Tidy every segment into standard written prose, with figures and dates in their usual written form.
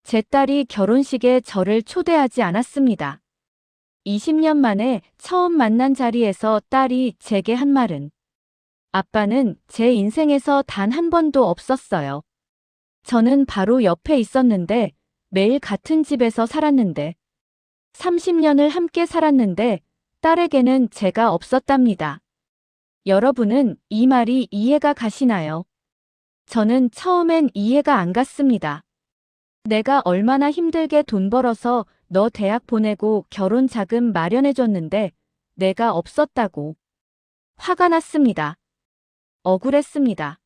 제 딸이 결혼식에 저를 초대하지 않았습니다. 20년 만에 처음 만난 자리에서 딸이 제게 한 말은 아빠는 제 인생에서 단 한 번도 없었어요. 저는 바로 옆에 있었는데 매일 같은 집에서 살았는데 30년을 함께 살았는데 딸에게는 제가 없었답니다. 여러분은 이 말이 이해가 가시나요? 저는 처음엔 이해가 안 갔습니다. 내가 얼마나 힘들게 돈 벌어서 너 대학 보내고 결혼 자금 마련해줬는데 내가 없었다고. 화가 났습니다. 억울했습니다.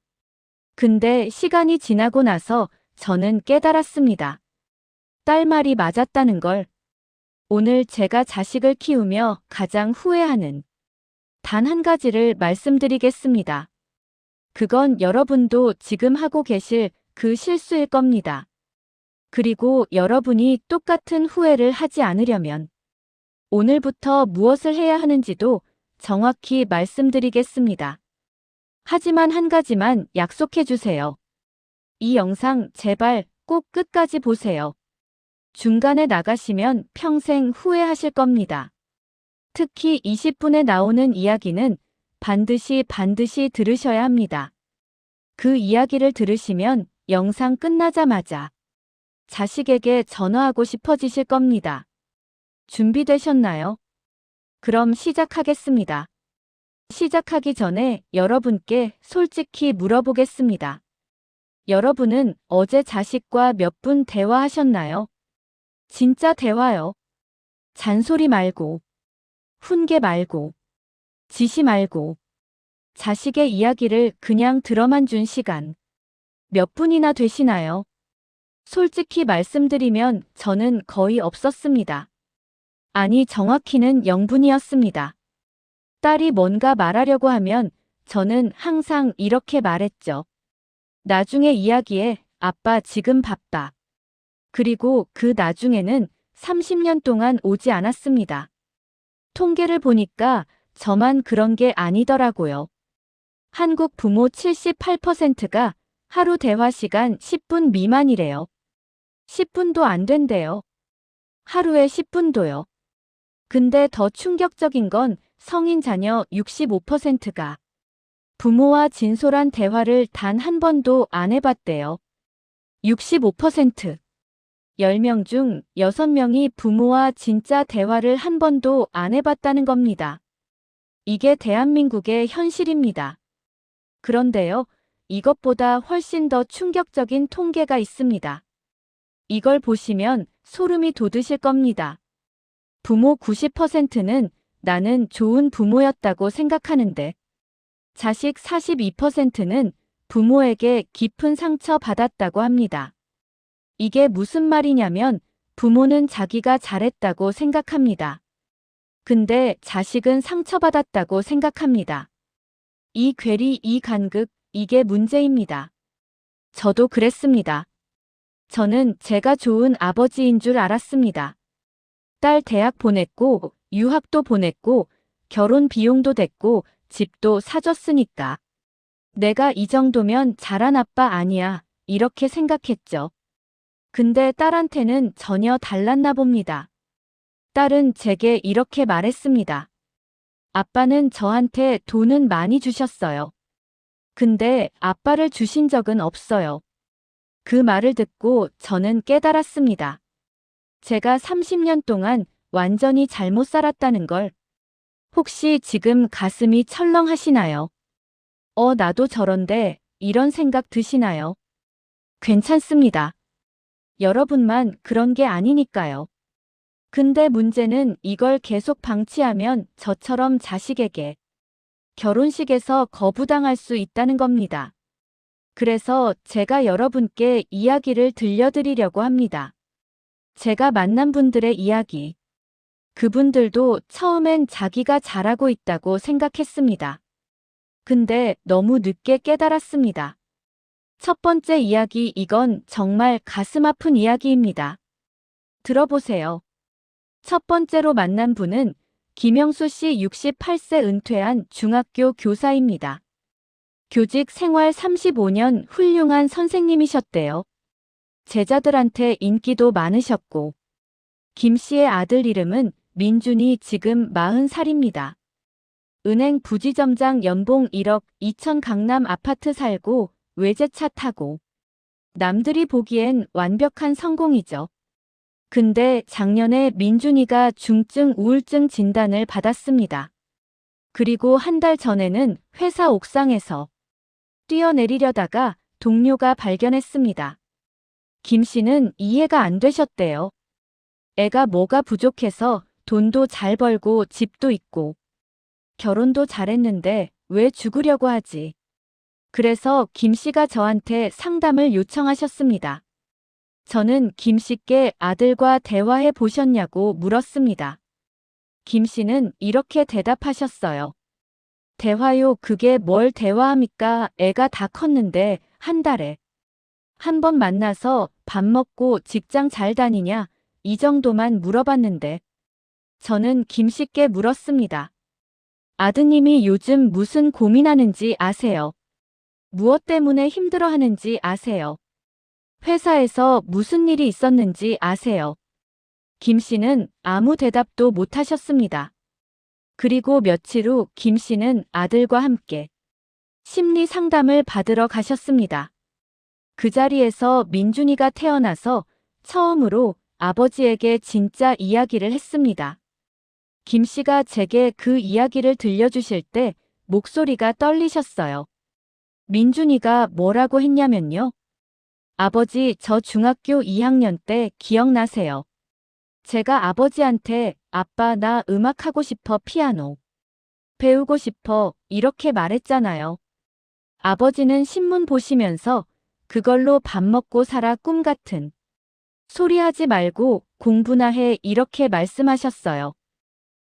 근데 시간이 지나고 나서 저는 깨달았습니다. 딸 말이 맞았다는 걸. 오늘 제가 자식을 키우며 가장 후회하는 단 한 가지를 말씀드리겠습니다. 그건 여러분도 지금 하고 계실 그 실수일 겁니다. 그리고 여러분이 똑같은 후회를 하지 않으려면 오늘부터 무엇을 해야 하는지도 정확히 말씀드리겠습니다. 하지만 한 가지만 약속해 주세요. 이 영상 제발 꼭 끝까지 보세요. 중간에 나가시면 평생 후회하실 겁니다. 특히 20분에 나오는 이야기는 반드시 들으셔야 합니다. 그 이야기를 들으시면 영상 끝나자마자 자식에게 전화하고 싶어지실 겁니다. 준비되셨나요? 그럼 시작하겠습니다. 시작하기 전에 여러분께 솔직히 물어보겠습니다. 여러분은 어제 자식과 몇 분 대화하셨나요? 진짜 대화요. 잔소리 말고, 훈계 말고, 지시 말고, 자식의 이야기를 그냥 들어만 준 시간. 몇 분이나 되시나요? 솔직히 말씀드리면 저는 거의 없었습니다. 아니, 정확히는 0분이었습니다. 딸이 뭔가 말하려고 하면 저는 항상 이렇게 말했죠. 나중에 이야기해, 아빠 지금 바빠. 그리고 그 나중에는 30년 동안 오지 않았습니다. 통계를 보니까 저만 그런 게 아니더라고요. 한국 부모 78%가 하루 대화 시간 10분 미만이래요. 10분도 안 된대요. 하루에 10분도요. 근데 더 충격적인 건 성인 자녀 65%가 부모와 진솔한 대화를 단 한 번도 안 해봤대요. 65%. 10명 중 6명이 부모와 진짜 대화를 한 번도 안 해봤다는 겁니다. 이게 대한민국의 현실입니다. 그런데요, 이것보다 훨씬 더 충격적인 통계가 있습니다. 이걸 보시면 소름이 돋으실 겁니다. 부모 90%는 나는 좋은 부모였다고 생각하는데, 자식 42%는 부모에게 깊은 상처 받았다고 합니다. 이게 무슨 말이냐면 부모는 자기가 잘했다고 생각합니다. 근데 자식은 상처받았다고 생각합니다. 이 괴리, 이 간극, 이게 문제입니다. 저도 그랬습니다. 저는 제가 좋은 아버지인 줄 알았습니다. 딸 대학 보냈고, 유학도 보냈고, 결혼 비용도 됐고, 집도 사줬으니까. 내가 이 정도면 잘한 아빠 아니야, 이렇게 생각했죠. 근데 딸한테는 전혀 달랐나 봅니다. 딸은 제게 이렇게 말했습니다. 아빠는 저한테 돈은 많이 주셨어요. 근데 아빠를 주신 적은 없어요. 그 말을 듣고 저는 깨달았습니다. 제가 30년 동안 완전히 잘못 살았다는 걸. 혹시 지금 가슴이 철렁하시나요? 나도 저런데 이런 생각 드시나요? 괜찮습니다. 여러분만 그런 게 아니니까요. 근데 문제는 이걸 계속 방치하면 저처럼 자식에게 결혼식에서 거부당할 수 있다는 겁니다. 그래서 제가 여러분께 이야기를 들려드리려고 합니다. 제가 만난 분들의 이야기. 그분들도 처음엔 자기가 잘하고 있다고 생각했습니다. 근데 너무 늦게 깨달았습니다. 첫 번째 이야기, 이건 정말 가슴 아픈 이야기입니다. 들어보세요. 첫 번째로 만난 분은 김영수 씨 68세 은퇴한 중학교 교사입니다. 교직 생활 35년 훌륭한 선생님이셨대요. 제자들한테 인기도 많으셨고, 김 씨의 아들 이름은 민준이 지금 40살입니다. 은행 부지점장 연봉 1억 2천 강남 아파트 살고 외제차 타고 남들이 보기엔 완벽한 성공이죠. 근데 작년에 민준이가 중증 우울증 진단을 받았습니다. 그리고 한 달 전에는 회사 옥상에서 뛰어내리려다가 동료가 발견했습니다. 김 씨는 이해가 안 되셨대요. 애가 뭐가 부족해서 돈도 잘 벌고 집도 있고 결혼도 잘했는데 왜 죽으려고 하지? 그래서 김 씨가 저한테 상담을 요청하셨습니다. 저는 김 씨께 아들과 대화해 보셨냐고 물었습니다. 김 씨는 이렇게 대답하셨어요. 대화요, 그게 뭘 대화합니까? 애가 다 컸는데 한 달에 한 번 만나서 밥 먹고 직장 잘 다니냐? 이 정도만 물어봤는데. 저는 김 씨께 물었습니다. 아드님이 요즘 무슨 고민하는지 아세요? 무엇 때문에 힘들어하는지 아세요? 회사에서 무슨 일이 있었는지 아세요? 김 씨는 아무 대답도 못하셨습니다. 그리고 며칠 후 김 씨는 아들과 함께 심리 상담을 받으러 가셨습니다. 그 자리에서 민준이가 태어나서 처음으로 아버지에게 진짜 이야기를 했습니다. 김 씨가 제게 그 이야기를 들려주실 때 목소리가 떨리셨어요. 민준이가 뭐라고 했냐면요. 아버지, 저 중학교 2학년 때 기억나세요? 제가 아버지한테 아빠 나 음악하고 싶어, 피아노 배우고 싶어 이렇게 말했잖아요. 아버지는 신문 보시면서 그걸로 밥 먹고 살아 꿈 같은 소리 하지 말고 공부나 해 이렇게 말씀하셨어요.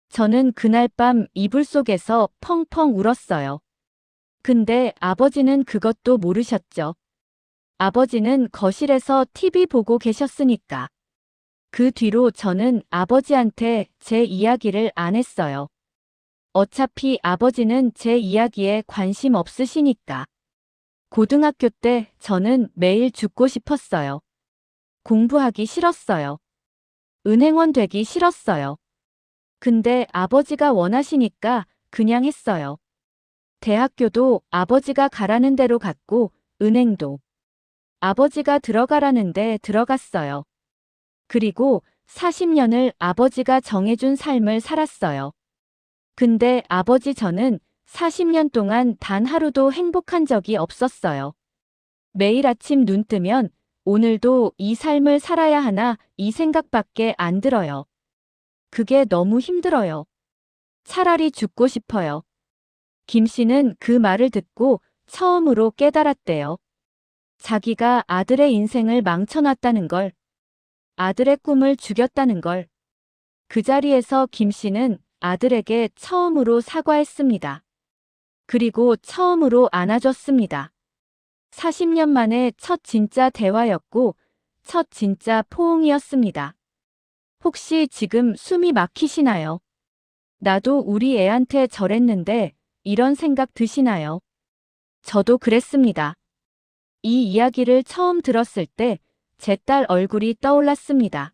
저는 그날 밤 이불 속에서 펑펑 울었어요. 근데 아버지는 그것도 모르셨죠. 아버지는 거실에서 TV 보고 계셨으니까. 그 뒤로 저는 아버지한테 제 이야기를 안 했어요. 어차피 아버지는 제 이야기에 관심 없으시니까. 고등학교 때 저는 매일 죽고 싶었어요. 공부하기 싫었어요. 은행원 되기 싫었어요. 근데 아버지가 원하시니까 그냥 했어요. 대학교도 아버지가 가라는 대로 갔고, 은행도 아버지가 들어가라는데 들어갔어요. 그리고 40년을 아버지가 정해준 삶을 살았어요. 근데 아버지, 저는 40년 동안 단 하루도 행복한 적이 없었어요. 매일 아침 눈 뜨면 오늘도 이 삶을 살아야 하나 이 생각밖에 안 들어요. 그게 너무 힘들어요. 차라리 죽고 싶어요. 김 씨는 그 말을 듣고 처음으로 깨달았대요. 자기가 아들의 인생을 망쳐놨다는 걸, 아들의 꿈을 죽였다는 걸. 그 자리에서 김 씨는 아들에게 처음으로 사과했습니다. 그리고 처음으로 안아줬습니다. 40년 만에 첫 진짜 대화였고, 첫 진짜 포옹이었습니다. 혹시 지금 숨이 막히시나요? 나도 우리 애한테 저랬는데, 이런 생각 드시나요? 저도 그랬습니다. 이 이야기를 처음 들었을 때 제 딸 얼굴이 떠올랐습니다.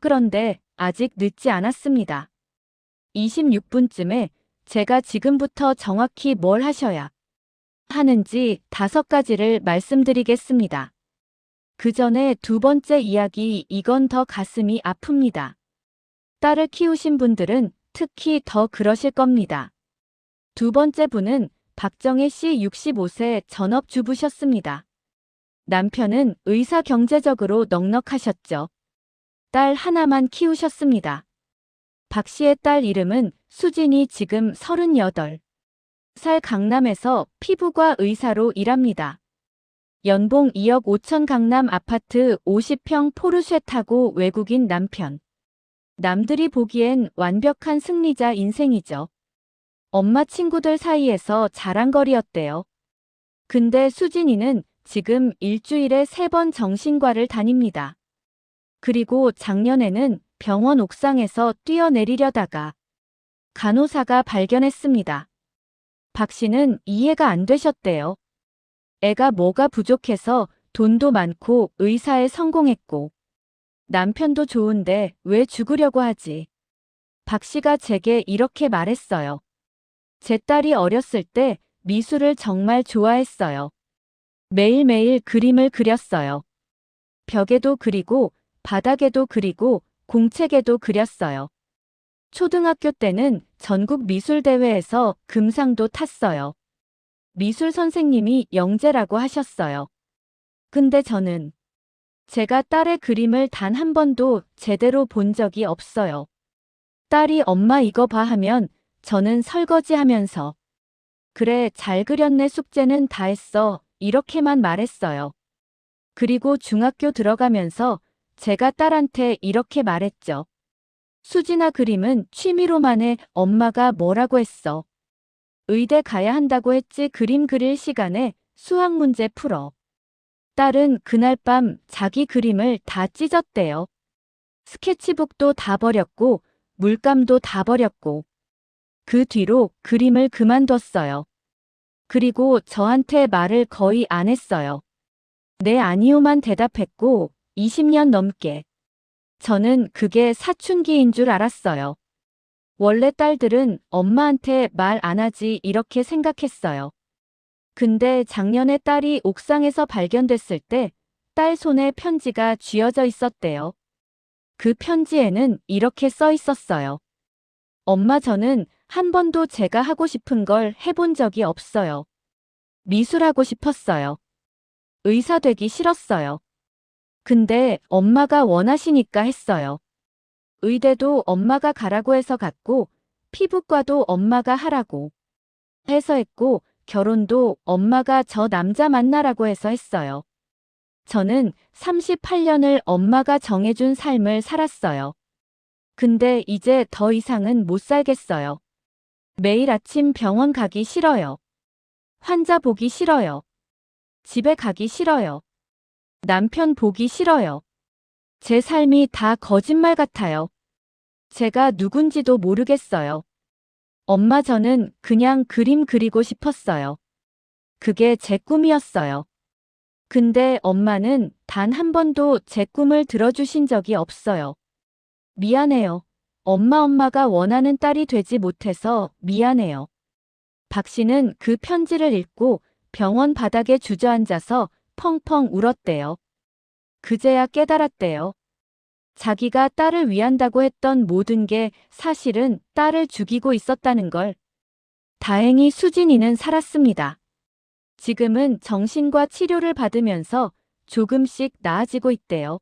그런데 아직 늦지 않았습니다. 26분쯤에 제가 지금부터 정확히 뭘 하셔야 하는지 5가지를 말씀드리겠습니다. 그 전에 두 번째 이야기, 이건 더 가슴이 아픕니다. 딸을 키우신 분들은 특히 더 그러실 겁니다. 두 번째 분은 박정혜 씨, 65세 전업주부셨습니다. 남편은 의사, 경제적으로 넉넉하셨죠. 딸 하나만 키우셨습니다. 박 씨의 딸 이름은 수진이, 지금 38살, 강남에서 피부과 의사로 일합니다. 연봉 2억 5천, 강남 아파트 50평, 포르쉐 타고 외국인 남편. 남들이 보기엔 완벽한 승리자 인생이죠. 엄마 친구들 사이에서 자랑거리였대요. 근데 수진이는 지금 일주일에 3번 정신과를 다닙니다. 그리고 작년에는 병원 옥상에서 뛰어내리려다가 간호사가 발견했습니다. 박 씨는 이해가 안 되셨대요. 애가 뭐가 부족해서 돈도 많고 의사에 성공했고 남편도 좋은데 왜 죽으려고 하지? 박 씨가 제게 이렇게 말했어요. 제 딸이 어렸을 때 미술을 정말 좋아했어요. 매일매일 그림을 그렸어요. 벽에도 그리고 바닥에도 그리고 공책에도 그렸어요. 초등학교 때는 전국 미술대회에서 금상도 탔어요. 미술 선생님이 영재라고 하셨어요. 근데 저는 제가 딸의 그림을 단 한 번도 제대로 본 적이 없어요. 딸이 엄마 이거 봐 하면 저는 설거지하면서 그래 잘 그렸네 숙제는 다 했어 이렇게만 말했어요. 그리고 중학교 들어가면서 제가 딸한테 이렇게 말했죠. 수진아 그림은 취미로만 해 엄마가 뭐라고 했어. 의대 가야 한다고 했지 그림 그릴 시간에 수학 문제 풀어. 딸은 그날 밤 자기 그림을 다 찢었대요. 스케치북도 다 버렸고 물감도 다 버렸고 그 뒤로 그림을 그만뒀어요. 그리고 저한테 말을 거의 안 했어요. 네 아니요만 대답했고 20년 넘게. 저는 그게 사춘기인 줄 알았어요. 원래 딸들은 엄마한테 말 안 하지 이렇게 생각했어요. 근데 작년에 딸이 옥상에서 발견됐을 때 딸 손에 편지가 쥐어져 있었대요. 그 편지에는 이렇게 써 있었어요. 엄마 저는 한 번도 제가 하고 싶은 걸 해본 적이 없어요. 미술하고 싶었어요. 의사 되기 싫었어요. 근데 엄마가 원하시니까 했어요. 의대도 엄마가 가라고 해서 갔고, 피부과도 엄마가 하라고 해서 했고, 결혼도 엄마가 저 남자 만나라고 해서 했어요. 저는 38년을 엄마가 정해준 삶을 살았어요. 근데 이제 더 이상은 못 살겠어요. 매일 아침 병원 가기 싫어요. 환자 보기 싫어요. 집에 가기 싫어요. 남편 보기 싫어요. 제 삶이 다 거짓말 같아요. 제가 누군지도 모르겠어요. 엄마 저는 그냥 그림 그리고 싶었어요. 그게 제 꿈이었어요. 근데 엄마는 단 한 번도 제 꿈을 들어주신 적이 없어요. 미안해요. 엄마가 원하는 딸이 되지 못해서 미안해요. 박 씨는 그 편지를 읽고 병원 바닥에 주저앉아서 펑펑 울었대요. 그제야 깨달았대요. 자기가 딸을 위한다고 했던 모든 게 사실은 딸을 죽이고 있었다는 걸. 다행히 수진이는 살았습니다. 지금은 정신과 치료를 받으면서 조금씩 나아지고 있대요.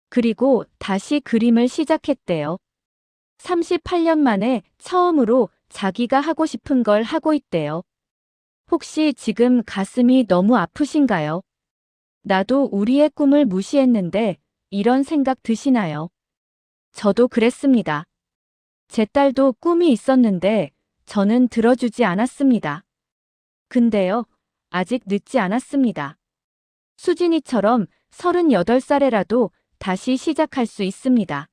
그리고 다시 그림을 시작했대요. 38년 만에 처음으로 자기가 하고 싶은 걸 하고 있대요. 혹시 지금 가슴이 너무 아프신가요? 나도 우리의 꿈을 무시했는데 이런 생각 드시나요? 저도 그랬습니다. 제 딸도 꿈이 있었는데 저는 들어주지 않았습니다. 근데요, 아직 늦지 않았습니다. 수진이처럼 38살에라도 다시 시작할 수 있습니다.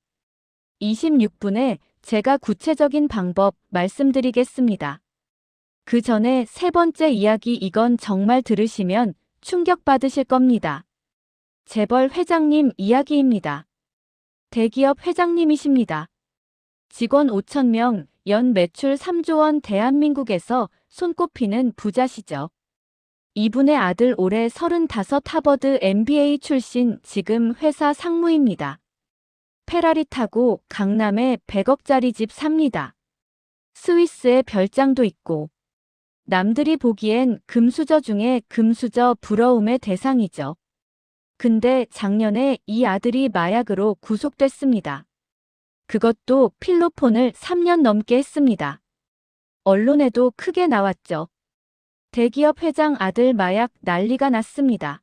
26분에 제가 구체적인 방법 말씀드리겠습니다. 그 전에 세 번째 이야기 이건 정말 들으시면 충격받으실 겁니다. 재벌 회장님 이야기입니다. 대기업 회장님이십니다. 직원 5,000명, 연 매출 3조 원 대한민국에서 손꼽히는 부자시죠. 이분의 아들 올해 35 하버드 MBA 출신 지금 회사 상무입니다. 페라리 타고 강남에 100억짜리 집 삽니다. 스위스에 별장도 있고 남들이 보기엔 금수저 중에 금수저 부러움의 대상이죠. 근데 작년에 이 아들이 마약으로 구속됐습니다. 그것도 필로폰을 3년 넘게 했습니다. 언론에도 크게 나왔죠. 대기업 회장 아들 마약 난리가 났습니다.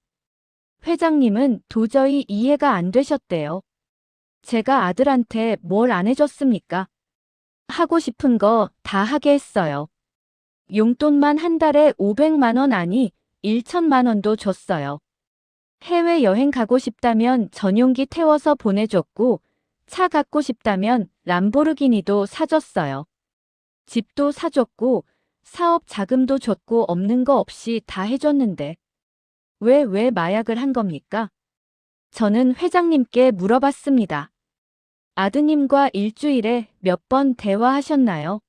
회장님은 도저히 이해가 안 되셨대요. 제가 아들한테 뭘 안 해줬습니까? 하고 싶은 거 다 하게 했어요. 용돈만 한 달에 500만 원 아니 1천만 원도 줬어요. 해외여행 가고 싶다면 전용기 태워서 보내줬고 차 갖고 싶다면 람보르기니도 사줬어요. 집도 사줬고 사업 자금도 줬고 없는 거 없이 다 해줬는데 왜 마약을 한 겁니까? 저는 회장님께 물어봤습니다. 아드님과 일주일에 몇 번 대화하셨나요?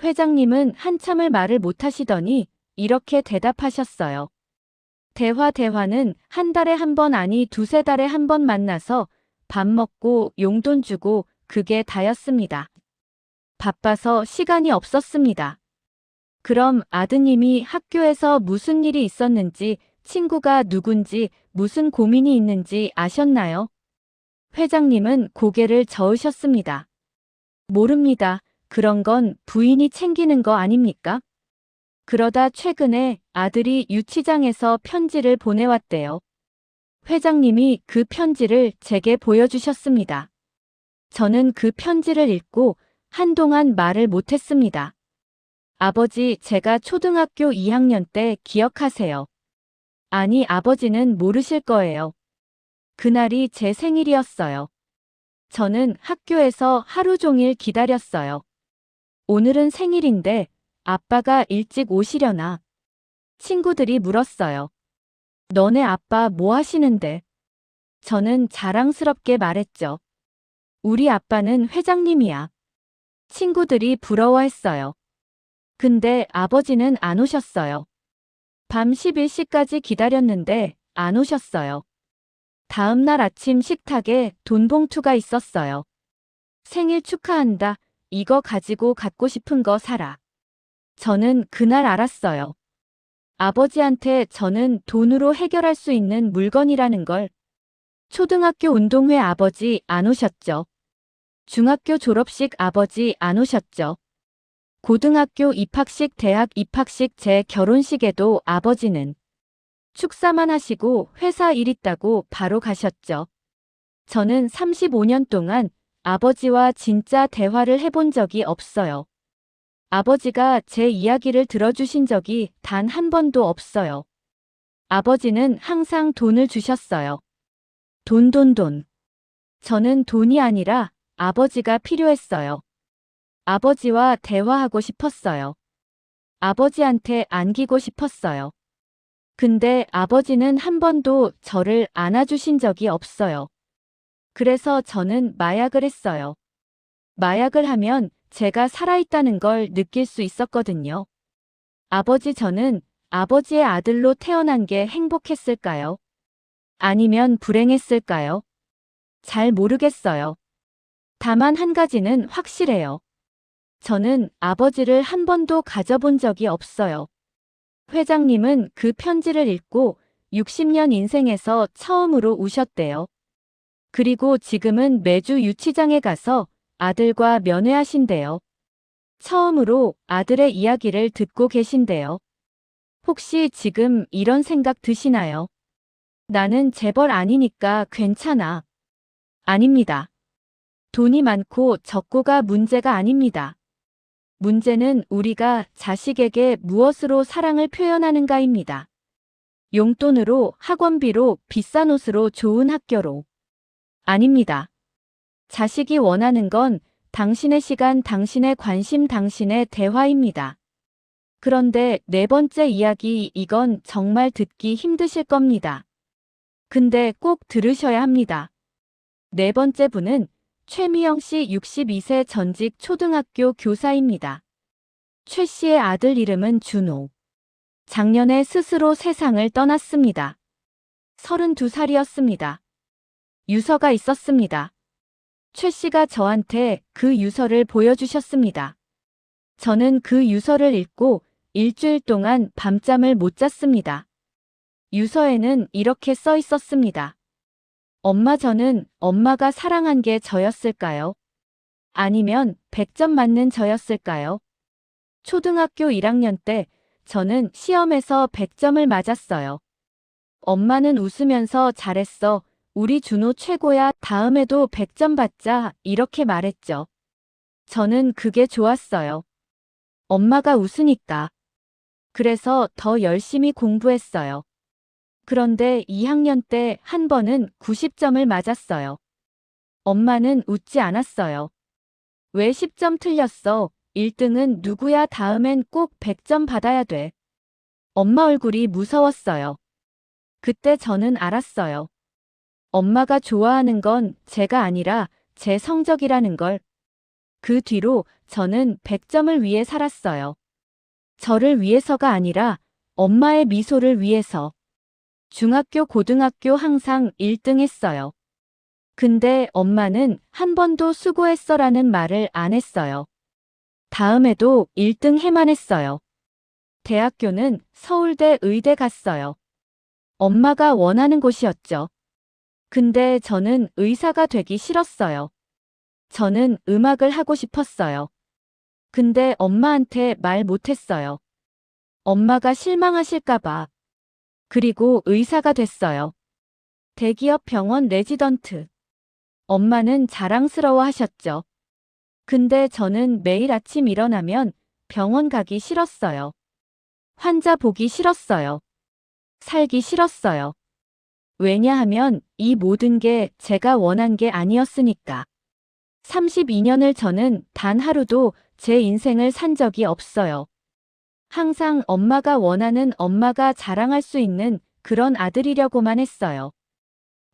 회장님은 한참을 말을 못하시더니 이렇게 대답하셨어요. 대화는 한 달에 한 번 아니 두세 달에 한 번 만나서 밥 먹고 용돈 주고 그게 다였습니다. 바빠서 시간이 없었습니다. 그럼 아드님이 학교에서 무슨 일이 있었는지, 친구가 누군지, 무슨 고민이 있는지 아셨나요? 회장님은 고개를 저으셨습니다. 모릅니다. 그런 건 부인이 챙기는 거 아닙니까? 그러다 최근에 아들이 유치장에서 편지를 보내왔대요. 회장님이 그 편지를 제게 보여주셨습니다. 저는 그 편지를 읽고 한동안 말을 못했습니다. 아버지, 제가 초등학교 2학년 때 기억하세요? 아니, 아버지는 모르실 거예요. 그날이 제 생일이었어요. 저는 학교에서 하루 종일 기다렸어요. 오늘은 생일인데 아빠가 일찍 오시려나? 친구들이 물었어요. 너네 아빠 뭐 하시는데? 저는 자랑스럽게 말했죠. 우리 아빠는 회장님이야. 친구들이 부러워했어요. 근데 아버지는 안 오셨어요. 밤 11시까지 기다렸는데 안 오셨어요. 다음 날 아침 식탁에 돈봉투가 있었어요. 생일 축하한다. 이거 가지고 갖고 싶은 거 사라. 저는 그날 알았어요. 아버지한테 저는 돈으로 해결할 수 있는 물건이라는 걸. 초등학교 운동회 아버지 안 오셨죠. 중학교 졸업식 아버지 안 오셨죠. 고등학교 입학식, 대학 입학식, 제 결혼식에도 아버지는 축사만 하시고 회사 일 있다고 바로 가셨죠. 저는 35년 동안 아버지와 진짜 대화를 해본 적이 없어요. 아버지가 제 이야기를 들어주신 적이 단 한 번도 없어요. 아버지는 항상 돈을 주셨어요. 돈. 저는 돈이 아니라 아버지가 필요했어요. 아버지와 대화하고 싶었어요. 아버지한테 안기고 싶었어요. 근데 아버지는 한 번도 저를 안아주신 적이 없어요. 그래서 저는 마약을 했어요. 마약을 하면 제가 살아있다는 걸 느낄 수 있었거든요. 아버지, 저는 아버지의 아들로 태어난 게 행복했을까요? 아니면 불행했을까요? 잘 모르겠어요. 다만 한 가지는 확실해요. 저는 아버지를 한 번도 가져본 적이 없어요. 회장님은 그 편지를 읽고 60년 인생에서 처음으로 우셨대요. 그리고 지금은 매주 유치장에 가서 아들과 면회하신대요. 처음으로 아들의 이야기를 듣고 계신대요. 혹시 지금 이런 생각 드시나요? 나는 재벌 아니니까 괜찮아. 아닙니다. 돈이 많고 적고가 문제가 아닙니다. 문제는 우리가 자식에게 무엇으로 사랑을 표현하는가입니다. 용돈으로, 학원비로, 비싼 옷으로, 좋은 학교로. 아닙니다. 자식이 원하는 건 당신의 시간, 당신의 관심, 당신의 대화입니다. 그런데 네 번째 이야기, 이건 정말 듣기 힘드실 겁니다. 근데 꼭 들으셔야 합니다. 네 번째 분은 최미영 씨, 62세 전직 초등학교 교사입니다. 최 씨의 아들 이름은 준호. 작년에 스스로 세상을 떠났습니다. 32살이었습니다. 유서가 있었습니다. 최 씨가 저한테 그 유서를 보여주셨습니다. 저는 그 유서를 읽고 일주일 동안 밤잠을 못 잤습니다. 유서에는 이렇게 써 있었습니다. 엄마, 저는 엄마가 사랑한 게 저였을까요? 아니면 100점 맞는 저였을까요? 초등학교 1학년 때 저는 시험에서 100점을 맞았어요. 엄마는 웃으면서 잘했어. 우리 준호 최고야. 다음에도 100점 받자. 이렇게 말했죠. 저는 그게 좋았어요. 엄마가 웃으니까. 그래서 더 열심히 공부했어요. 그런데 2학년 때 한 번은 90점을 맞았어요. 엄마는 웃지 않았어요. 왜 10점 틀렸어? 1등은 누구야? 다음엔 꼭 100점 받아야 돼. 엄마 얼굴이 무서웠어요. 그때 저는 알았어요. 엄마가 좋아하는 건 제가 아니라 제 성적이라는 걸. 그 뒤로 저는 100점을 위해 살았어요. 저를 위해서가 아니라 엄마의 미소를 위해서. 중학교, 고등학교 항상 1등 했어요. 근데 엄마는 한 번도 수고했어라는 말을 안 했어요. 다음에도 1등 해만 했어요. 대학교는 서울대 의대 갔어요. 엄마가 원하는 곳이었죠. 근데 저는 의사가 되기 싫었어요. 저는 음악을 하고 싶었어요. 근데 엄마한테 말 못했어요. 엄마가 실망하실까봐. 그리고 의사가 됐어요. 대기업 병원 레지던트. 엄마는 자랑스러워 하셨죠. 근데 저는 매일 아침 일어나면 병원 가기 싫었어요. 환자 보기 싫었어요. 살기 싫었어요. 왜냐하면 이 모든 게 제가 원한 게 아니었으니까. 32년을 저는 단 하루도 제 인생을 산 적이 없어요. 항상 엄마가 원하는, 엄마가 자랑할 수 있는 그런 아들이려고만 했어요.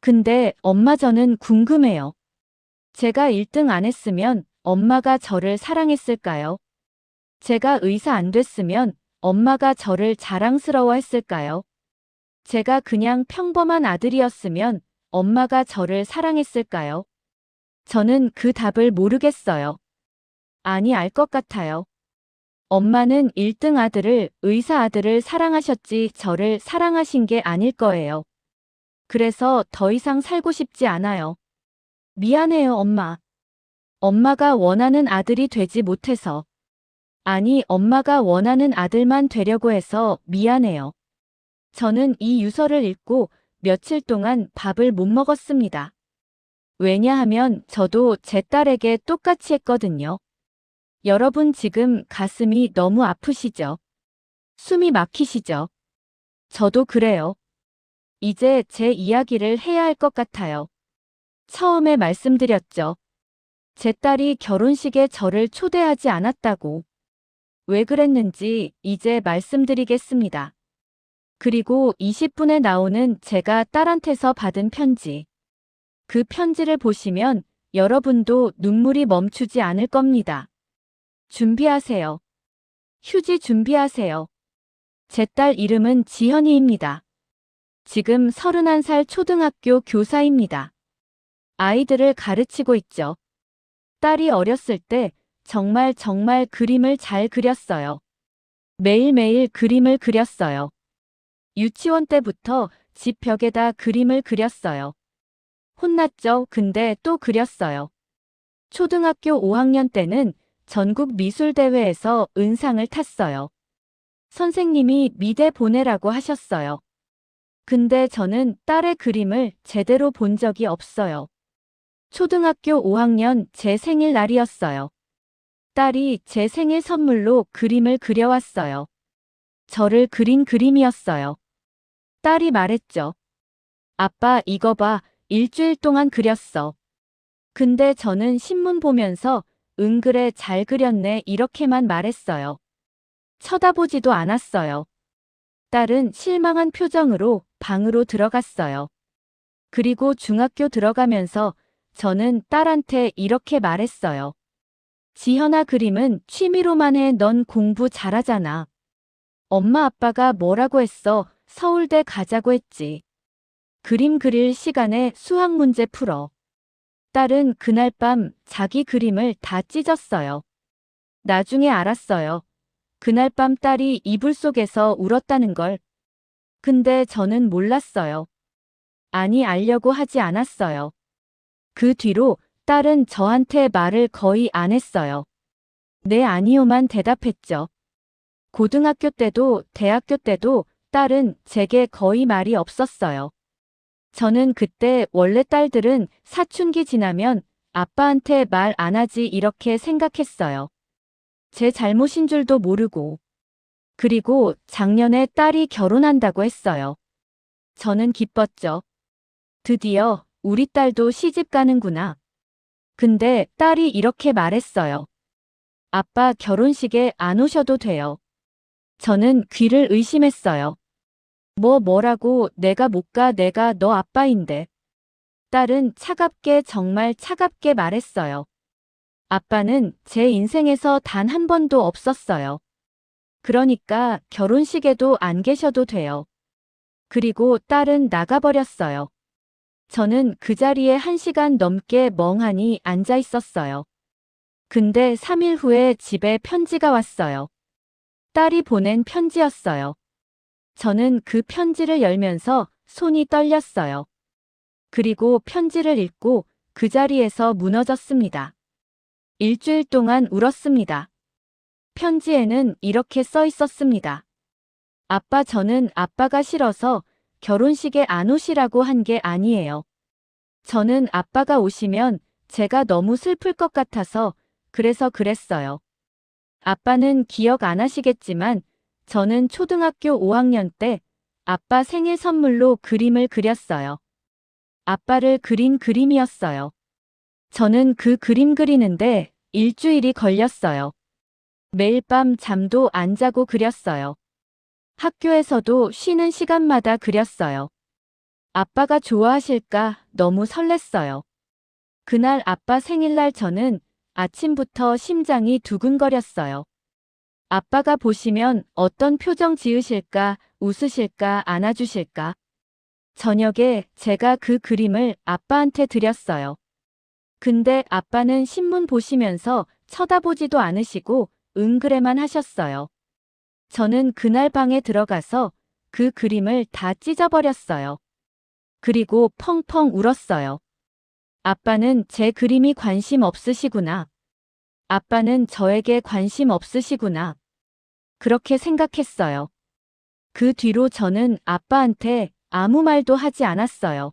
근데 엄마, 저는 궁금해요. 제가 1등 안 했으면 엄마가 저를 사랑했을까요? 제가 의사 안 됐으면 엄마가 저를 자랑스러워 했을까요? 제가 그냥 평범한 아들이었으면 엄마가 저를 사랑했을까요? 저는 그 답을 모르겠어요. 아니, 알 것 같아요. 엄마는 1등 아들을, 의사 아들을 사랑하셨지 저를 사랑하신 게 아닐 거예요. 그래서 더 이상 살고 싶지 않아요. 미안해요, 엄마. 엄마가 원하는 아들이 되지 못해서. 아니, 엄마가 원하는 아들만 되려고 해서 미안해요. 저는 이 유서를 읽고 며칠 동안 밥을 못 먹었습니다. 왜냐하면 저도 제 딸에게 똑같이 했거든요. 여러분, 지금 가슴이 너무 아프시죠? 숨이 막히시죠? 저도 그래요. 이제 제 이야기를 해야 할 것 같아요. 처음에 말씀드렸죠. 제 딸이 결혼식에 저를 초대하지 않았다고. 왜 그랬는지 이제 말씀드리겠습니다. 그리고 20분에 나오는 제가 딸한테서 받은 편지. 그 편지를 보시면 여러분도 눈물이 멈추지 않을 겁니다. 준비하세요. 휴지 준비하세요. 제 딸 이름은 지현이입니다. 지금 31살 초등학교 교사입니다. 아이들을 가르치고 있죠. 딸이 어렸을 때 정말 그림을 잘 그렸어요. 매일매일 그림을 그렸어요. 유치원 때부터 집 벽에다 그림을 그렸어요. 혼났죠. 근데 또 그렸어요. 초등학교 5학년 때는 전국 미술대회에서 은상을 탔어요. 선생님이 미대 보내라고 하셨어요. 근데 저는 딸의 그림을 제대로 본 적이 없어요. 초등학교 5학년 제 생일날이었어요. 딸이 제 생일 선물로 그림을 그려왔어요. 저를 그린 그림이었어요. 딸이 말했죠. 아빠, 이거 봐. 일주일 동안 그렸어. 근데 저는 신문 보면서 응, 그래, 잘 그렸네, 이렇게만 말했어요. 쳐다보지도 않았어요. 딸은 실망한 표정으로 방으로 들어갔어요. 그리고 중학교 들어가면서 저는 딸한테 이렇게 말했어요. 지현아, 그림은 취미로만 해. 넌 공부 잘하잖아. 엄마 아빠가 뭐라고 했어? 서울대 가자고 했지. 그림 그릴 시간에 수학 문제 풀어. 딸은 그날 밤 자기 그림을 다 찢었어요. 나중에 알았어요. 그날 밤 딸이 이불 속에서 울었다는 걸. 근데 저는 몰랐어요. 아니, 알려고 하지 않았어요. 그 뒤로 딸은 저한테 말을 거의 안 했어요. 네, 아니요만 대답했죠. 고등학교 때도 대학교 때도 딸은 제게 거의 말이 없었어요. 저는 그때 원래 딸들은 사춘기 지나면 아빠한테 말 안 하지 이렇게 생각했어요. 제 잘못인 줄도 모르고. 그리고 작년에 딸이 결혼한다고 했어요. 저는 기뻤죠. 드디어 우리 딸도 시집 가는구나. 근데 딸이 이렇게 말했어요. 아빠, 결혼식에 안 오셔도 돼요. 저는 귀를 의심했어요. 뭐라고 내가 못 가 내가 너 아빠인데. 딸은 차갑게 정말 차갑게 말했어요. 아빠는 제 인생에서 단 한 번도 없었어요. 그러니까 결혼식에도 안 계셔도 돼요. 그리고 딸은 나가버렸어요. 저는 그 자리에 1시간 넘게 멍하니 앉아 있었어요. 근데 3일 후에 집에 편지가 왔어요. 딸이 보낸 편지였어요. 저는 그 편지를 열면서 손이 떨렸어요. 그리고 편지를 읽고 그 자리에서 무너졌습니다. 일주일 동안 울었습니다. 편지에는 이렇게 써 있었습니다. 아빠, 저는 아빠가 싫어서 결혼식에 안 오시라고 한 게 아니에요. 저는 아빠가 오시면 제가 너무 슬플 것 같아서 그래서 그랬어요. 아빠는 기억 안 하시겠지만 저는 초등학교 5학년 때 아빠 생일 선물로 그림을 그렸어요. 아빠를 그린 그림이었어요. 저는 그 그림 그리는데 일주일이 걸렸어요. 매일 밤 잠도 안 자고 그렸어요. 학교에서도 쉬는 시간마다 그렸어요. 아빠가 좋아하실까 너무 설렜어요. 그날 아빠 생일날 저는 아침부터 심장이 두근거렸어요. 아빠가 보시면 어떤 표정 지으실까, 웃으실까, 안아주실까. 저녁에 제가 그 그림을 아빠한테 드렸어요. 근데 아빠는 신문 보시면서 쳐다보지도 않으시고 그래만 하셨어요. 저는 그날 방에 들어가서 그 그림을 다 찢어버렸어요. 그리고 펑펑 울었어요. 아빠는 제 그림이 관심 없으시구나. 아빠는 저에게 관심 없으시구나. 그렇게 생각했어요. 그 뒤로 저는 아빠한테 아무 말도 하지 않았어요.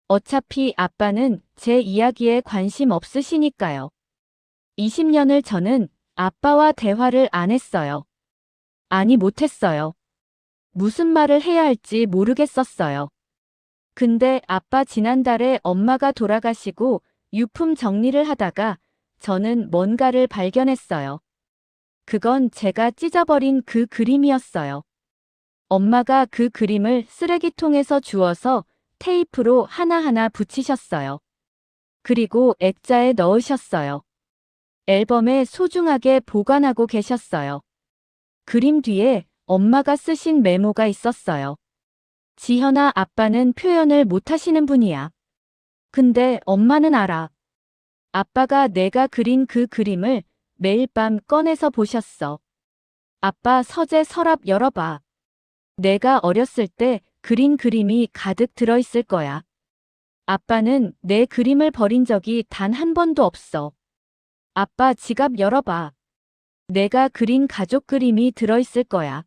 어차피 아빠는 제 이야기에 관심 없으시니까요. 20년을 저는 아빠와 대화를 안 했어요. 아니, 못했어요. 무슨 말을 해야 할지 모르겠었어요. 근데 아빠 지난달에 엄마가 돌아가시고 유품 정리를 하다가 저는 뭔가를 발견했어요. 그건 제가 찢어버린 그 그림이었어요. 엄마가 그 그림을 쓰레기통에서 주워서 테이프로 하나하나 붙이셨어요. 그리고 액자에 넣으셨어요. 앨범에 소중하게 보관하고 계셨어요. 그림 뒤에 엄마가 쓰신 메모가 있었어요. 지현아, 아빠는 표현을 못하시는 분이야. 근데 엄마는 알아. 아빠가 내가 그린 그 그림을 매일 밤 꺼내서 보셨어. 아빠, 서재 서랍 열어봐. 내가 어렸을 때 그린 그림이 가득 들어있을 거야. 아빠는 내 그림을 버린 적이 단 한 번도 없어. 아빠, 지갑 열어봐. 내가 그린 가족 그림이 들어있을 거야.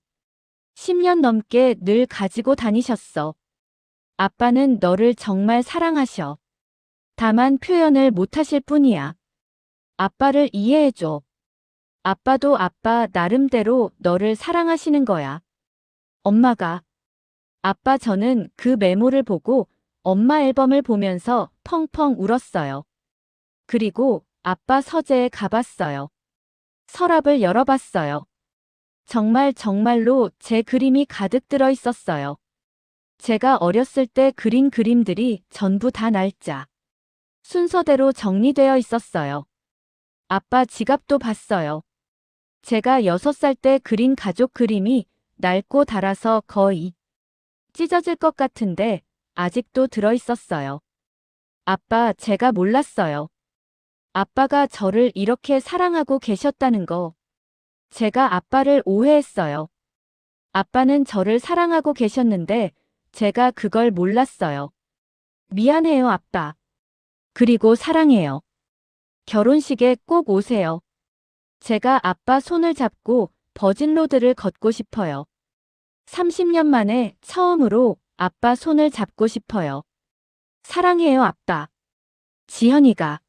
10년 넘게 늘 가지고 다니셨어. 아빠는 너를 정말 사랑하셔. 다만 표현을 못하실 뿐이야. 아빠를 이해해줘. 아빠도 아빠 나름대로 너를 사랑하시는 거야. 엄마가. 아빠, 저는 그 메모를 보고 엄마 앨범을 보면서 펑펑 울었어요. 그리고 아빠 서재에 가봤어요. 서랍을 열어봤어요. 정말로 제 그림이 가득 들어 있었어요. 제가 어렸을 때 그린 그림들이 전부 다 날짜. 순서대로 정리되어 있었어요. 아빠 지갑도 봤어요. 제가 6살 때 그린 가족 그림이 낡고 닳아서 거의 찢어질 것 같은데 아직도 들어 있었어요. 아빠, 제가 몰랐어요. 아빠가 저를 이렇게 사랑하고 계셨다는 거. 제가 아빠를 오해했어요. 아빠는 저를 사랑하고 계셨는데 제가 그걸 몰랐어요. 미안해요, 아빠. 그리고 사랑해요. 결혼식에 꼭 오세요. 제가 아빠 손을 잡고 버진로드를 걷고 싶어요. 30년 만에 처음으로 아빠 손을 잡고 싶어요. 사랑해요, 아빠. 지현이가.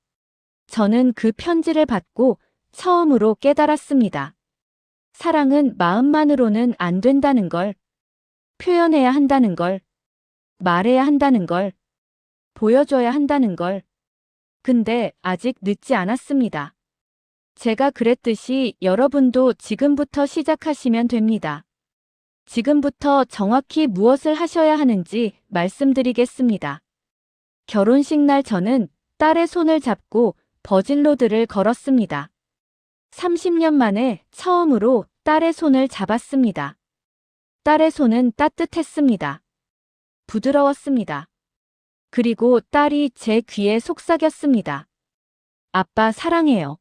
저는 그 편지를 받고 처음으로 깨달았습니다. 사랑은 마음만으로는 안 된다는 걸, 표현해야 한다는 걸, 말해야 한다는 걸, 보여줘야 한다는 걸. 근데 아직 늦지 않았습니다. 제가 그랬듯이 여러분도 지금부터 시작하시면 됩니다. 지금부터 정확히 무엇을 하셔야 하는지 말씀드리겠습니다. 결혼식 날 저는 딸의 손을 잡고 버진로드를 걸었습니다. 30년 만에 처음으로 딸의 손을 잡았습니다. 딸의 손은 따뜻했습니다. 부드러웠습니다. 그리고 딸이 제 귀에 속삭였습니다. 아빠 사랑해요.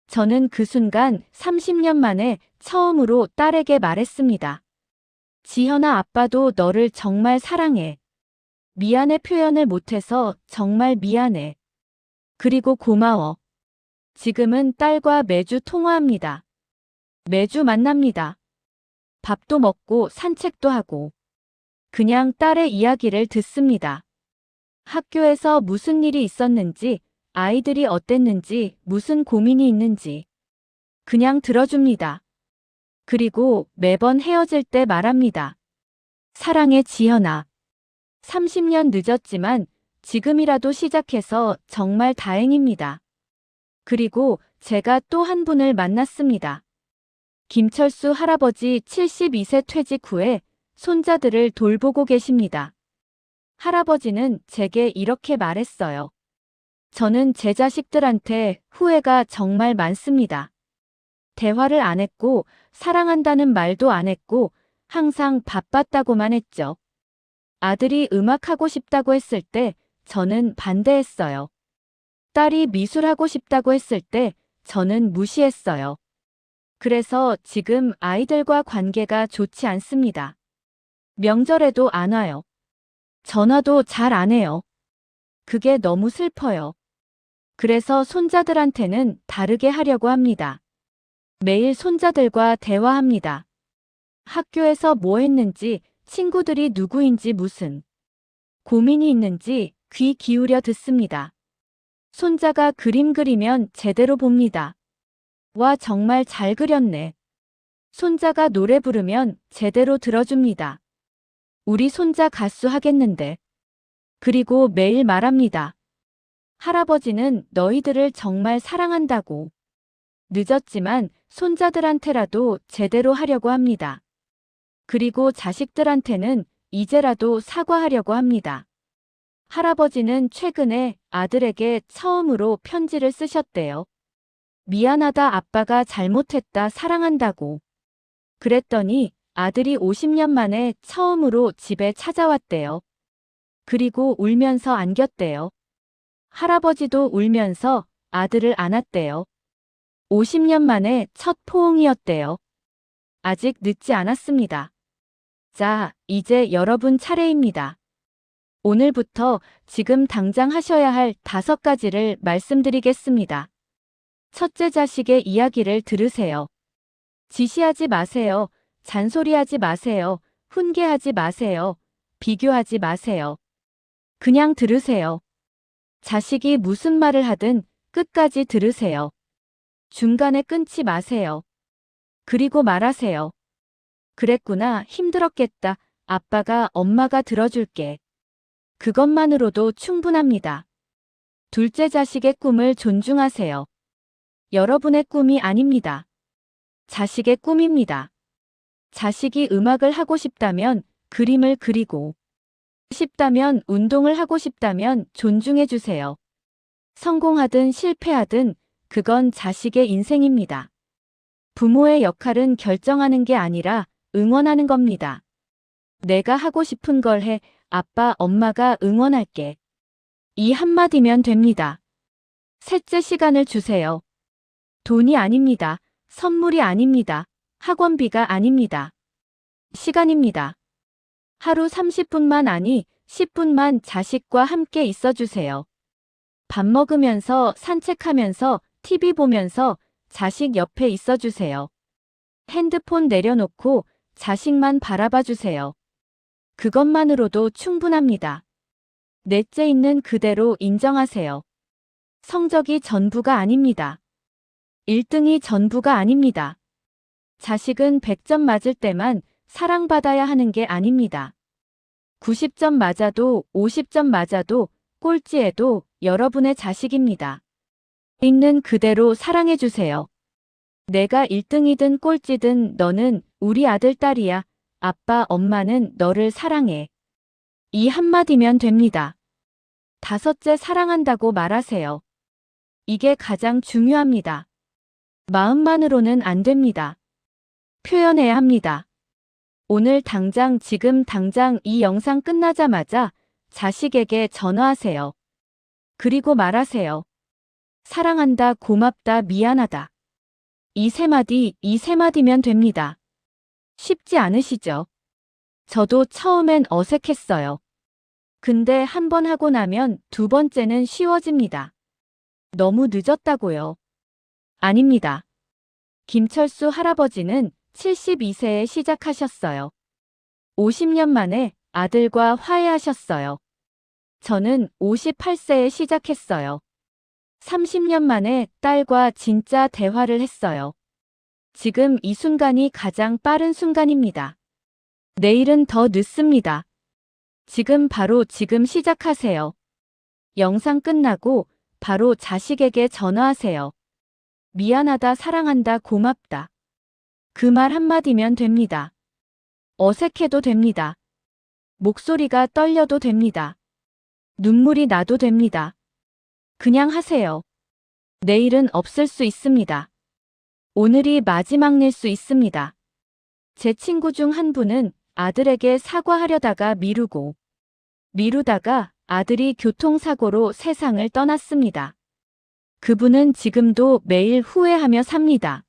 저는 그 순간 30년 만에 처음으로 딸에게 말했습니다. 지현아, 아빠도 너를 정말 사랑해. 미안해 표현을 못해서 정말 미안해. 그리고 고마워. 지금은 딸과 매주 통화합니다. 매주 만납니다. 밥도 먹고 산책도 하고. 그냥 딸의 이야기를 듣습니다. 학교에서 무슨 일이 있었는지, 아이들이 어땠는지, 무슨 고민이 있는지. 그냥 들어줍니다. 그리고 매번 헤어질 때 말합니다. 사랑해, 지현아. 30년 늦었지만 지금이라도 시작해서 정말 다행입니다. 그리고 제가 또 한 분을 만났습니다. 김철수 할아버지 72세 퇴직 후에 손자들을 돌보고 계십니다. 할아버지는 제게 이렇게 말했어요. 저는 제 자식들한테 후회가 정말 많습니다. 대화를 안 했고 사랑한다는 말도 안 했고 항상 바빴다고만 했죠. 아들이 음악하고 싶다고 했을 때 저는 반대했어요. 딸이 미술하고 싶다고 했을 때 저는 무시했어요. 그래서 지금 아이들과 관계가 좋지 않습니다. 명절에도 안 와요. 전화도 잘 안 해요. 그게 너무 슬퍼요. 그래서 손자들한테는 다르게 하려고 합니다. 매일 손자들과 대화합니다. 학교에서 뭐 했는지, 친구들이 누구인지 무슨 고민이 있는지 귀 기울여 듣습니다. 손자가 그림 그리면 제대로 봅니다. 와, 정말 잘 그렸네. 손자가 노래 부르면 제대로 들어줍니다. 우리 손자 가수 하겠는데. 그리고 매일 말합니다. 할아버지는 너희들을 정말 사랑한다고. 늦었지만 손자들한테라도 제대로 하려고 합니다. 그리고 자식들한테는 이제라도 사과하려고 합니다. 할아버지는 최근에 아들에게 처음으로 편지를 쓰셨대요. 미안하다, 아빠가 잘못했다, 사랑한다고. 그랬더니 아들이 50년 만에 처음으로 집에 찾아왔대요. 그리고 울면서 안겼대요. 할아버지도 울면서 아들을 안았대요. 50년 만에 첫 포옹이었대요. 아직 늦지 않았습니다. 자, 이제 여러분 차례입니다. 오늘부터 지금 당장 하셔야 할 5가지를 말씀드리겠습니다. 첫째, 자식의 이야기를 들으세요. 지시하지 마세요. 잔소리하지 마세요. 훈계하지 마세요. 비교하지 마세요. 그냥 들으세요. 자식이 무슨 말을 하든 끝까지 들으세요. 중간에 끊지 마세요. 그리고 말하세요. 그랬구나, 힘들었겠다. 아빠가, 엄마가 들어줄게. 그것만으로도 충분합니다. 둘째, 자식의 꿈을 존중하세요. 여러분의 꿈이 아닙니다. 자식의 꿈입니다. 자식이 음악을 하고 싶다면 그림을 그리고 싶다면 운동을 하고 싶다면 존중해 주세요. 성공하든 실패하든 그건 자식의 인생입니다. 부모의 역할은 결정하는 게 아니라 응원하는 겁니다. 내가 하고 싶은 걸 해, 아빠, 엄마가 응원할게. 이 한마디면 됩니다. 셋째, 시간을 주세요. 돈이 아닙니다. 선물이 아닙니다. 학원비가 아닙니다. 시간입니다. 하루 30분만 아니 10분만 자식과 함께 있어주세요. 밥 먹으면서, 산책하면서, TV 보면서 자식 옆에 있어주세요. 핸드폰 내려놓고 자식만 바라봐 주세요. 그것만으로도 충분합니다. 넷째, 있는 그대로 인정하세요. 성적이 전부가 아닙니다. 1등이 전부가 아닙니다. 자식은 100점 맞을 때만 사랑받아야 하는 게 아닙니다. 90점 맞아도 50점 맞아도 꼴찌해도 여러분의 자식입니다. 있는 그대로 사랑해주세요. 내가 1등이든 꼴찌든 너는 우리 아들, 딸이야. 아빠, 엄마는 너를 사랑해. 이 한마디면 됩니다. 다섯째, 사랑한다고 말하세요. 이게 가장 중요합니다. 마음만으로는 안 됩니다. 표현해야 합니다. 오늘 당장, 지금 당장 이 영상 끝나자마자 자식에게 전화하세요. 그리고 말하세요. 사랑한다, 고맙다, 미안하다. 이 세 마디면 됩니다. 쉽지 않으시죠? 저도 처음엔 어색했어요. 근데 한 번 하고 나면 두 번째는 쉬워집니다. 너무 늦었다고요? 아닙니다. 김철수 할아버지는 72세에 시작하셨어요. 50년 만에 아들과 화해하셨어요. 저는 58세에 시작했어요. 30년 만에 딸과 진짜 대화를 했어요. 지금 이 순간이 가장 빠른 순간입니다. 내일은 더 늦습니다. 지금 바로 지금 시작하세요. 영상 끝나고 바로 자식에게 전화하세요. 미안하다, 사랑한다, 고맙다. 그 말 한마디면 됩니다. 어색해도 됩니다. 목소리가 떨려도 됩니다. 눈물이 나도 됩니다. 그냥 하세요. 내일은 없을 수 있습니다. 오늘이 마지막일 수 있습니다. 제 친구 중 한 분은 아들에게 사과하려다가 미루다가 아들이 교통사고로 세상을 떠났습니다. 그분은 지금도 매일 후회하며 삽니다.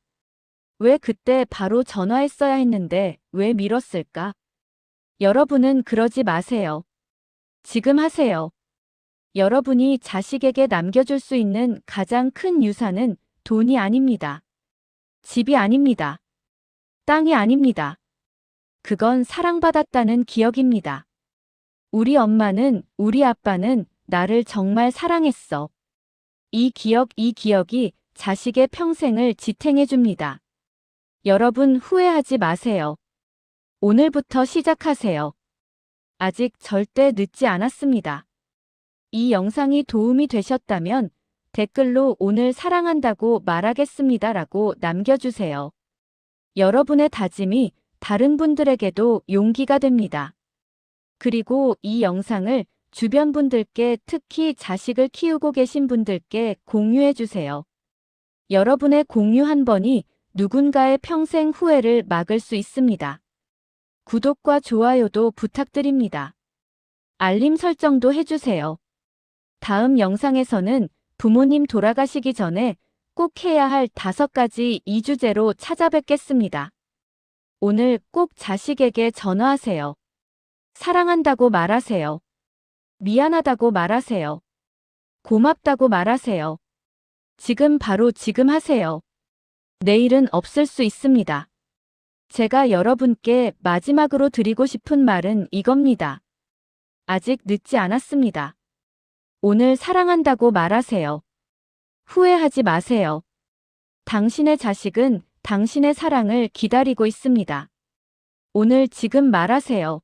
왜 그때 바로 전화했어야 했는데 왜 미뤘을까? 여러분은 그러지 마세요. 지금 하세요. 여러분이 자식에게 남겨줄 수 있는 가장 큰 유산은 돈이 아닙니다. 집이 아닙니다. 땅이 아닙니다. 그건 사랑받았다는 기억입니다. 우리 엄마는, 우리 아빠는 나를 정말 사랑했어. 이 기억이 자식의 평생을 지탱해 줍니다. 여러분 후회하지 마세요. 오늘부터 시작하세요. 아직 절대 늦지 않았습니다. 이 영상이 도움이 되셨다면 댓글로 오늘 사랑한다고 말하겠습니다라고 남겨주세요. 여러분의 다짐이 다른 분들에게도 용기가 됩니다. 그리고 이 영상을 주변 분들께, 특히 자식을 키우고 계신 분들께 공유해 주세요. 여러분의 공유 한 번이 누군가의 평생 후회를 막을 수 있습니다. 구독과 좋아요도 부탁드립니다. 알림 설정도 해주세요. 다음 영상에서는 부모님 돌아가시기 전에 꼭 해야 할 5가지 이 주제로 찾아뵙겠습니다. 오늘 꼭 자식에게 전화하세요. 사랑한다고 말하세요. 미안하다고 말하세요. 고맙다고 말하세요. 지금 바로 지금 하세요. 내일은 없을 수 있습니다. 제가 여러분께 마지막으로 드리고 싶은 말은 이겁니다. 아직 늦지 않았습니다. 오늘 사랑한다고 말하세요. 후회하지 마세요. 당신의 자식은 당신의 사랑을 기다리고 있습니다. 오늘 지금 말하세요.